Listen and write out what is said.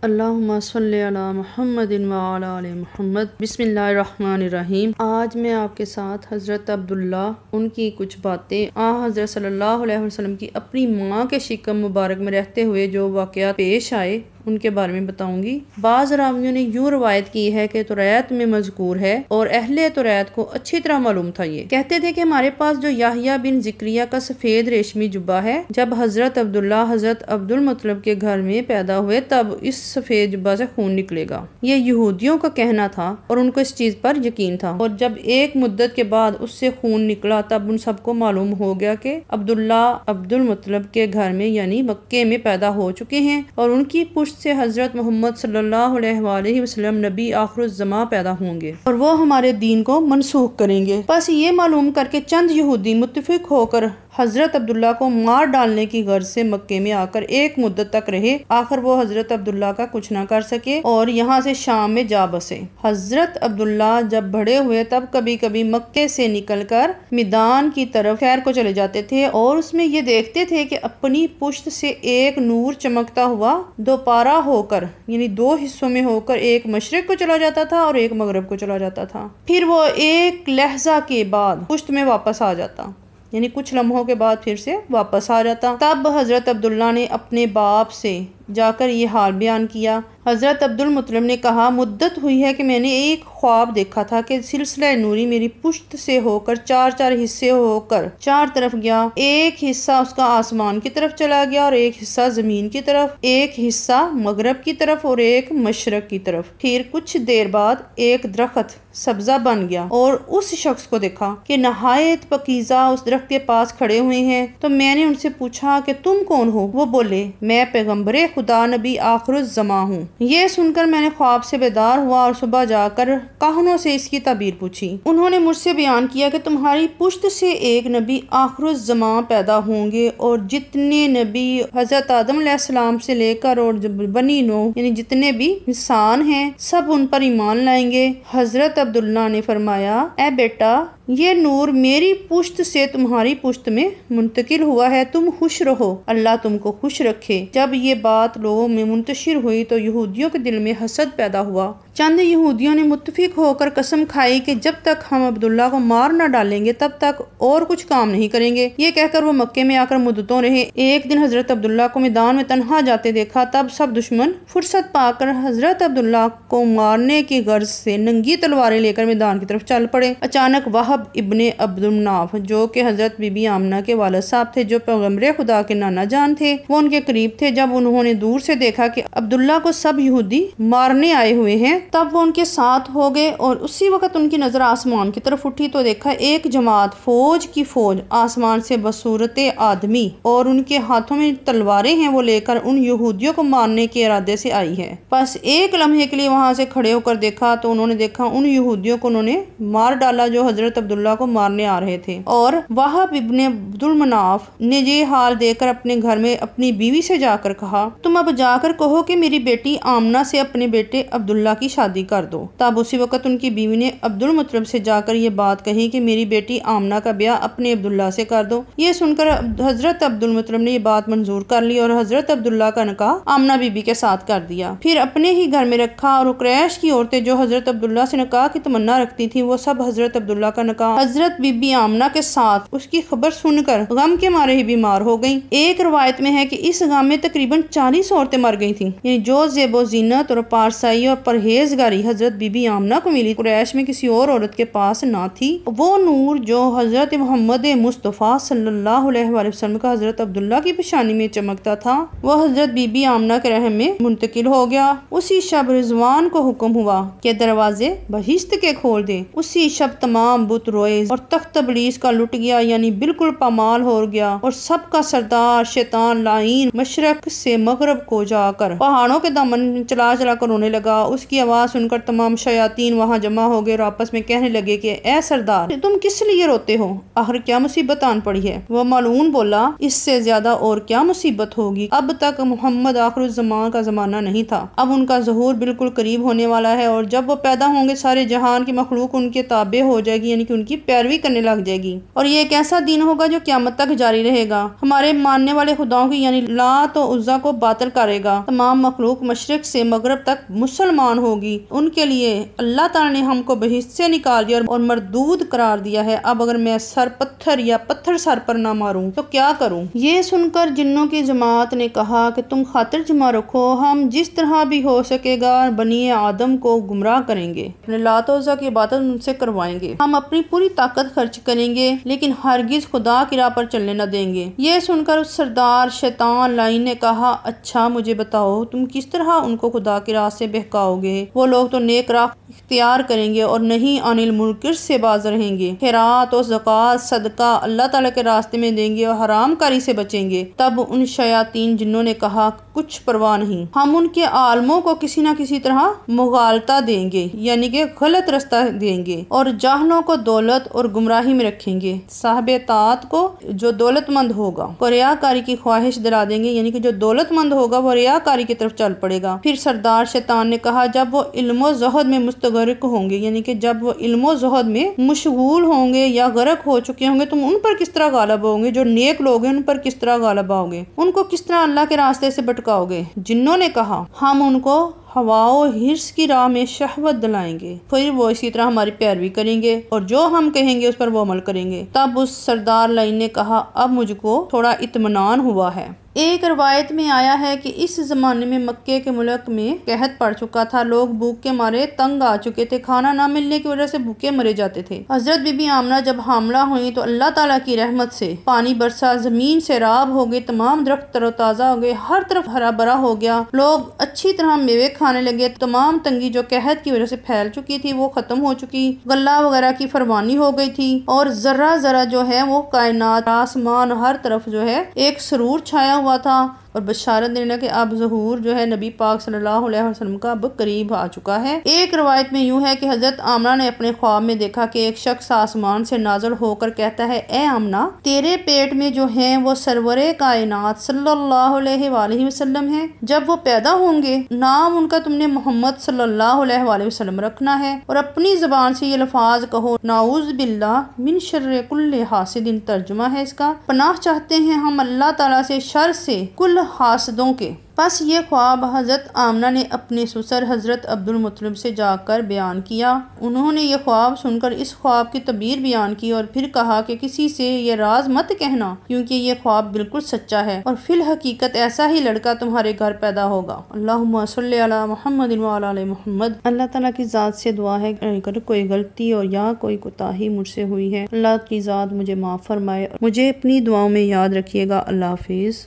اللہم صلی علی محمد وعلی آل محمد۔ بسم اللہ الرحمن الرحیم۔ آج میں آپ کے ساتھ حضرت عبداللہ، ان کی کچھ باتیں، حضرت صلی اللہ علیہ وسلم کی اپنی ماں کے شکم مبارک میں رہتے ہوئے جو واقعات پیش آئے ان کے بارے میں بتاؤں گی۔ بعض راویوں نے یوں روایت کی ہے کہ توریت میں مذکور ہے اور اہل توریت کو اچھی طرح معلوم تھا۔ یہ کہتے تھے کہ ہمارے پاس جو یحییٰ بن زکریا کا سفید ریشمی جبہ ہے، جب حضرت عبداللہ حضرت عبد المطلب کے گھر میں پیدا ہوئے تب اس سفید جبہ سے خون نکلے گا۔ یہ یہودیوں کا کہنا تھا اور ان کو اس چیز پر یقین تھا، اور جب ایک مدت کے بعد اس سے خون نکلا تب ان سب کو معلوم ہو گیا کہ عبداللہ عبد المطلب کے گھر میں یعنی مکے میں پیدا ہو چکے ہیں، اور ان کی پشت سے حضرت محمد صلی اللہ علیہ وآلہ وسلم نبی آخر الزماں پیدا ہوں گے اور وہ ہمارے دین کو منسوخ کریں گے۔ بس یہ معلوم کر کے چند یہودی متفق ہو کر حضرت عبداللہ کو مار ڈالنے کی غرض سے مکے میں آ کر ایک مدت تک رہے۔ آخر وہ حضرت عبداللہ کا کچھ نہ کر سکے اور یہاں سے شام میں جا بسے۔ حضرت عبداللہ جب بڑے ہوئے تب کبھی کبھی مکے سے نکل کر میدان کی طرف خیر کو چلے جاتے تھے اور اس میں یہ دیکھتے تھے کہ اپنی پشت سے ایک نور چمکتا ہوا دوپارہ ہو کر یعنی دو حصوں میں ہو کر ایک مشرق کو چلا جاتا تھا اور ایک مغرب کو چلا جاتا تھا، پھر وہ ایک لحظہ کے بعد پشت میں واپس آ جاتا، یعنی کچھ لمحوں کے بعد پھر سے واپس آ جاتا۔ تب حضرت عبداللہ نے اپنے باپ سے جا کر یہ حال بیان کیا۔ حضرت عبد المطلب نے کہا، مدت ہوئی ہے کہ میں نے ایک خواب دیکھا تھا کہ سلسلہ نوری میری پشت سے ہو کر چار حصے ہو کر چار طرف گیا۔ ایک حصہ اس کا آسمان کی طرف چلا گیا اور ایک حصہ زمین کی طرف، ایک حصہ مغرب کی طرف اور ایک مشرق کی طرف۔ پھر کچھ دیر بعد ایک درخت سبزہ بن گیا اور اس شخص کو دیکھا کہ نہایت پاکیزہ اس درخت کے پاس کھڑے ہوئے ہیں۔ تو میں نے ان سے پوچھا کہ تم کون ہو؟ وہ بولے، میں پیغمبر خدا نبی آخر الزماں ہوں۔ یہ سن کر میں نے خواب سے بیدار ہوا اور صبح جا کر کاہنوں سے اس کی تعبیر پوچھی۔ انہوں نے مجھ سے بیان کیا کہ تمہاری پشت سے ایک نبی آخر الزماں پیدا ہوں گے اور جتنے نبی حضرت آدم علیہ السلام سے لے کر اور بنی نوح یعنی جتنے بھی انسان ہیں سب ان پر ایمان لائیں گے۔ حضرت عبداللہ نے فرمایا، اے بیٹا، یہ نور میری پشت سے تمہاری پشت میں منتقل ہوا ہے، تم خوش رہو، اللہ تم کو خوش رکھے۔ جب یہ بات لوگوں میں منتشر ہوئی تو یہودیوں کے دل میں حسد پیدا ہوا۔ چند یہودیوں نے متفق ہو کر قسم کھائی کہ جب تک ہم عبداللہ کو مار نہ ڈالیں گے تب تک اور کچھ کام نہیں کریں گے۔ یہ کہہ کر وہ مکے میں آ کر مدتوں رہے۔ ایک دن حضرت عبداللہ کو میدان میں تنہا جاتے دیکھا، تب سب دشمن فرصت پا کر حضرت عبداللہ کو مارنے کی غرض سے ننگی تلواریں لے کر میدان کی طرف چل پڑے۔ اچانک وہب ابن عبد مناف جو کہ حضرت بی بی آمنہ کے والد صاحب تھے، جو پیغمبر خدا کے نانا جان تھے، وہ ان کے قریب تھے۔ جب انہوں نے دور سے دیکھا کہ عبداللہ کو سب یہودی مارنے آئے ہوئے ہیں تب وہ ان کے ساتھ ہو گئے، اور اسی وقت ان کی نظر آسمان کی طرف اٹھی تو دیکھا ایک جماعت فوج کی فوج آسمان سے بصورت آدمی اور ان کے ہاتھوں میں تلواریں ہیں، وہ لے کر ان یہودیوں کو مارنے کے ارادے سے آئی ہے۔ بس ایک لمحے کے لیے وہاں سے کھڑے ہو کر دیکھا تو انہوں نے دیکھا ان یہودیوں کو انہوں نے مار ڈالا جو حضرت عبداللہ کو مارنے آ رہے تھے، اور وہب ابن عبد المناف نے یہ حال دیکھ کر اپنے گھر میں اپنی بیوی سے جا کر کہا، تم اب جا کر کہو کہ میری بیٹی آمنہ سے اپنے بیٹے عبداللہ کی شادی کر دو۔ تب اسی وقت ان کی بیوی نے عبد المطلب سے جا کر یہ بات کہی کہ میری بیٹی آمنہ کا بیاہ اپنے عبداللہ سے کر دو۔ یہ سن کر حضرت عبد المطلب نے یہ بات منظور کر لی اور حضرت عبداللہ کا نکاح آمنہ بی بی کے ساتھ کر دیا، پھر اپنے ہی گھر میں رکھا، اور قریش کی عورتیں جو حضرت عبداللہ سے نکاح کی تمنا رکھتی تھیں وہ سب حضرت عبداللہ کا نکاح حضرت بی بی آمنہ کے ساتھ اس کی خبر سن کر غم کے مارے ہی بیمار ہو گئیں۔ ایک روایت میں ہے کہ اس غم میں تقریباً 40 عورتیں مر گئی تھیں، یعنی جو زیب و زینت اور پارسائی اور پرہیزگاری حضرت بی بی آمنہ کو ملی قریش میں کسی اور عورت کے پاس نہ تھی۔ وہ نور جو حضرت محمد مصطفیٰ صلی اللہ علیہ وآلہ وسلم کا حضرت عبداللہ کی پیشانی میں چمکتا تھا وہ حضرت بی بی آمنہ کے رحم میں منتقل ہو گیا۔ اسی شب رضوان کو حکم ہوا کہ دروازے بہشت کے کھول دے۔ اسی شب تمام بت روئے اور تخت ابلیس کا لٹ گیا، یعنی بالکل پامال ہو گیا، اور سب کا سردار شیطان لعین مشرق سے مغرب کو جا کر پہاڑوں کے دامن چلا چلا کر رونے لگا۔ اس کی آواز سن کر تمام شیاطین وہاں جمع ہو گئے اور آپس میں کہنے لگے کہ اے سردار، تم کس لیے روتے ہو؟ آخر کیا مصیبت آن پڑی ہے؟ وہ ملعون بولا، اس سے زیادہ اور کیا مصیبت ہوگی؟ اب تک محمد آخر الزمان کا زمانہ نہیں تھا، اب ان کا ظہور بالکل قریب ہونے والا ہے، اور جب وہ پیدا ہوں گے سارے جہان کی مخلوق ان کے تابع ہو جائے گی، یعنی کہ ان کی پیروی کرنے لگ جائے گی، اور یہ ایک ایسا دین ہوگا جو قیامت تک جاری رہے گا۔ ہمارے ماننے والے خداؤں کی یعنی لات و عزا کو باطل کرے گا۔ تمام مخلوق مشرق سے مغرب تک مسلمان ہوگی۔ ان کے لیے اللہ تعالیٰ نے ہم کو بہشت سے نکال دیا اور مردود قرار دیا ہے۔ اب اگر میں سر پتھر یا پتھر سر پر نہ ماروں تو کیا کروں؟ یہ سن کر جنوں کی جماعت نے کہا کہ تم خاطر جمع رکھو، ہم جس طرح بھی ہو سکے گا بنی آدم کو گمراہ کریں گے، اپنے لات و عزا کی عبادت ان سے کروائیں گے، ہم اپنی پوری طاقت خرچ کریں گے لیکن ہرگز خدا کی راہ پر چلنے نہ دیں گے۔ یہ سن کر اس سردار شیطان لعین نے کہا، اچھا مجھے بتاؤ تم کس طرح ان کو خدا کی راہ سے بہکاؤ گے؟ وہ لوگ تو نیک راہ اختیار کریں گے اور نہیں عن المنکر سے باز رہیں گے، خیرات و زکوٰۃ صدقہ اللہ تعالیٰ کے راستے میں دیں گے اور حرام کاری سے بچیں گے۔ تب ان شیاطین جنوں نے کہا، کچھ پرواہ نہیں، ہم ان کے عالموں کو کسی نہ کسی طرح مغالطہ دیں گے، یعنی کہ غلط رستہ دیں گے، اور جاہلوں کو دولت اور گمراہی میں رکھیں گے، صاحب طاعت کو جو دولت مند ہوگا کو ریاکاری کی خواہش دلا دیں گے، یعنی کہ جو دولت مند ہوگا وہ ریاکاری کی طرف چل پڑے گا۔ پھر سردار شیطان نے کہا، جب وہ علم و زہد میں مستغرق ہوں گے، یعنی کہ جب وہ علم و زہد میں مشغول ہوں گے یا غرق ہو چکے ہوں گے، تم ان پر کس طرح غالب ہوں گے؟ جو نیک لوگ ہیں ان پر کس طرح غالب آؤ گے؟ ان کو کس طرح اللہ کے راستے سے بھٹکاؤ گے؟ جنوں نے کہا، ہم ان کو ہوا و حرص کی راہ میں شہوت دلائیں گے، پھر وہ اسی طرح ہماری پیروی کریں گے اور جو ہم کہیں گے اس پر وہ عمل کریں گے۔ تب اس سردار لعین نے کہا، اب مجھ کو تھوڑا اطمینان ہوا ہے۔ ایک روایت میں آیا ہے کہ اس زمانے میں مکے کے ملک میں قحط پڑ چکا تھا، لوگ بھوک کے مارے تنگ آ چکے تھے، کھانا نہ ملنے کی وجہ سے بھوکے مرے جاتے تھے۔ حضرت بی بی آمنہ جب حاملہ ہوئی تو اللہ تعالیٰ کی رحمت سے پانی برسا، زمین سیراب ہو گئی، تمام درخت تر و تازہ ہو گئے، ہر طرف ہرا بھرا ہو گیا، لوگ اچھی طرح میوے کھانے لگے، تمام تنگی جو قحط کی وجہ سے پھیل چکی تھی وہ ختم ہو چکی، غلہ وغیرہ کی فروانی ہو گئی تھی، اور ذرہ ذرہ جو ہے وہ کائنات، آسمان، ہر طرف جو ہے ایک سرور چھایا ہوا تھا، اور بشارت دینا کہ اب ظہور جو ہے نبی پاک صلی اللہ علیہ وسلم کا اب قریب آ چکا ہے۔ ایک روایت میں یوں ہے کہ حضرت آمنہ نے اپنے خواب میں دیکھا کہ ایک شخص آسمان سے نازل ہو کر کہتا ہے، اے آمنہ، تیرے پیٹ میں جو ہیں وہ سرور کائنات صلی اللہ علیہ وآلہ وسلم ہیں، جب وہ پیدا ہوں گے نام ان کا تم نے محمد صلی اللہ علیہ وآلہ وسلم رکھنا ہے، اور اپنی زبان سے یہ الفاظ کہو، نعوذ باللہ من شر کل حاسد، ترجمہ ہے اس کا، پناہ چاہتے ہیں ہم اللہ تعالیٰ سے شر سے کل حاسدوں کے۔ پس یہ خواب حضرت آمنہ نے اپنے سسر حضرت عبد المطلب سے جا کر بیان کیا۔ انہوں نے یہ خواب سن کر اس خواب کی تعبیر بیان کی اور پھر کہا کہ کسی سے یہ راز مت کہنا کیونکہ یہ خواب بالکل سچا ہے اور فی الحقیقت ایسا ہی لڑکا تمہارے گھر پیدا ہوگا۔ اللہم صلی علی محمد وعلی آل محمد۔ اللہ تعالیٰ کی ذات سے دعا ہے اگر کوئی غلطی اور یا کوئی کوتاہی مجھ سے ہوئی ہے، اللہ کی ذات مجھے معاف فرمائے، مجھے اپنی دعاؤں میں یاد رکھیے گا۔ اللہ حافظ۔